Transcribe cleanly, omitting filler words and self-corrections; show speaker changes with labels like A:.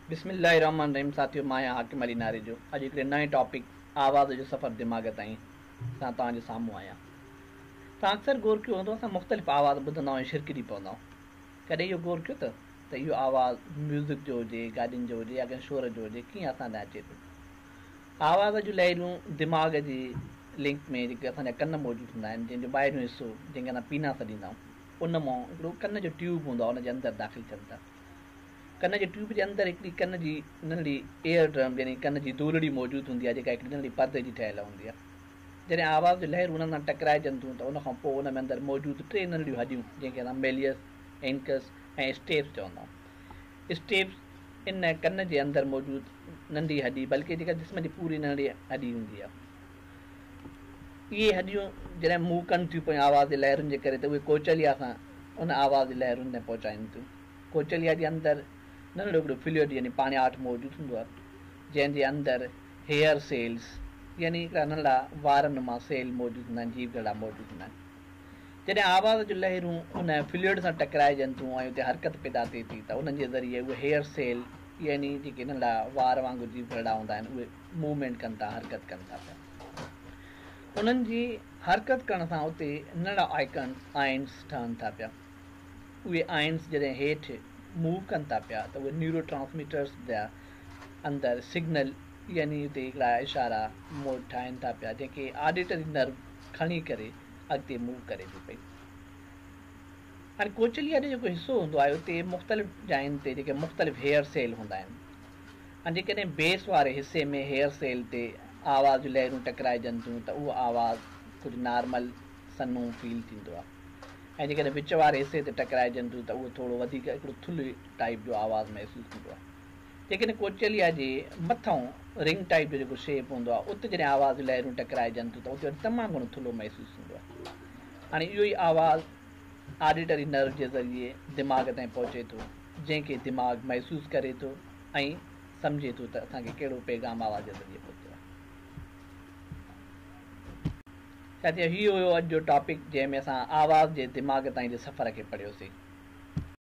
A: बिस्मिल्लाहिर्रहमानिर्रहीम। साथियों, मां आहियां हाकिम अली नारे जो। अॼु हिकिड़े नए टॉपिक आवाज़ जो सफ़र दिमाग़ ताईं सां तव्हांजे साम्हूं आहियां। तव्हां अक्सर गौर कयो हूंदो, असां मुख़्तलिफ़ आवाज़ ॿुधंदा आहियूं, शिरकिरी पवंदा आहियूं। कॾहिं इहो गौर कयो त इहो आवाज़ु म्यूज़िक जो हुजे, गाॾियुनि जो हुजे या कंहिं शोर जो हुजे, कीअं असां ॾांहुं अचे थो। आवाज़ जूं लहरियूं दिमाग़ जी लिंक में जेके असांजा कन मौजूदु हूंदा आहिनि, जंहिंजो ॿाहिरियों हिसो जंहिंखे असां पीनास ॾींदा आहियूं, उन मां हिकिड़ो कन जो ट्यूब हूंदो आहे, उनजे अंदरि दाख़िल थियनि था। कन जे ट्यूब जे अंदरि हिकिड़ी कन जी नंढड़ी एयर ड्रम यानी कन जी दूलड़ी मौजूदु हूंदी आहे, जेका हिकिड़ी नंढड़ी परदे जी ठहियलु हूंदी आहे। जॾहिं आवाज़ जो लहर उन सां टकराइजनि थियूं त उनखां पोइ उन में अंदरि मौजूदु टे नंढड़ियूं हॾियूं, जंहिंखे असां मेलियस, एंकस ऐं स्टेप्स चवंदा आहियूं। स्टेप्स इन कन जे अंदरि मौजूदु नंढी हॾी, बल्कि जेका जिस्म जी पूरी नंढड़ी हॾी हूंदी आहे, इहे हॾियूं जॾहिं मूव कनि थियूं पियूं आवाज़ जे लहरुनि जे करे, त उहे कोचलिया सां उन आवाज़ जी लहरुनि ते पहुचाइनि थियूं। कोचलिया जे अंदरि नंढड़ो हिकिड़ो फ्लूइड यानी पाण्याठ मौजूदु हूंदो आहे, जंहिंजे अंदरि हेयर सेल्स यानी हिकिड़ा नंढड़ा वारनि मां सेल मौजूदु हूंदा आहिनि, जीव ॻड़ा मौजूदु हूंदा आहिनि। जॾहिं आवाज़ जूं लहरूं उन फ्लूइड सां टकराइजनि थियूं ऐं उते हरकत पैदा थिए थी, त उन्हनि जे ज़रिए उहे हेयर सेल यानी जेके नंढड़ा वार वांगुरु जीव ॻड़ा हूंदा आहिनि, उहे मूवमेंट कनि था, हरकत कनि था पिया। उन्हनि जी हरकत करण सां उते नंढड़ा आयन्स ठहनि था पिया। उहे आयन्स जॾहिं हेठि मूव कनि था पिया, त उहे न्यूरो ट्रांसमीटर्स जा अंदरि सिग्नल यानी उते हिकिड़ा इशारा मोड ठाहिनि था पिया, जेके ऑडिटरी नर्व खणी करे अॻिते मूव करे थी पई। हाणे कोचलिया जो जेको हिसो हूंदो आहे, उते मुख़्तलिफ़ जायुनि ते जेके मुख़्तलिफ़ हेयर सेल हूंदा आहिनि, ऐं जेकॾहिं बेस वारे हिसे में हेयर सेल ते आवाज़ जूं लहरूं टकराइजनि थियूं, त उहो आवाज़ु कुझु नॉर्मल सन्हो फील थींदो आहे। ऐं जेकॾहिं विच वारे हिसे ते टकराइजनि थियूं, त उहो थोरो वधीक हिकिड़ो थुल्ह टाइप जो आवाज़ु महसूसु थींदो आहे। जेकॾहिं कोचलिया जे मथां रिंग टाइप जो जेको शेप हूंदो आहे, उते जॾहिं आवाज़ जूं लहरूं टकराइजनि थियूं, त उते वरी तमामु घणो थुल्हो महसूसु थींदो आहे। हाणे इहो ई आवाज़ु ऑडिटरी नर्व जे ज़रिए दिमाग़ ताईं पहुचे थो, जंहिंखे दिमाग़ महसूसु करे थो ऐं सम्झे थो त असांखे कहिड़ो पैगाम आवाज़ जे ज़रिए पहुतो आहे। साथियो, हीउ हुयो अॼु जो टॉपिक, जंहिंमें असां आवाज़ जे दिमाग़ ताईं जे सफ़र खे पढ़ियोसीं।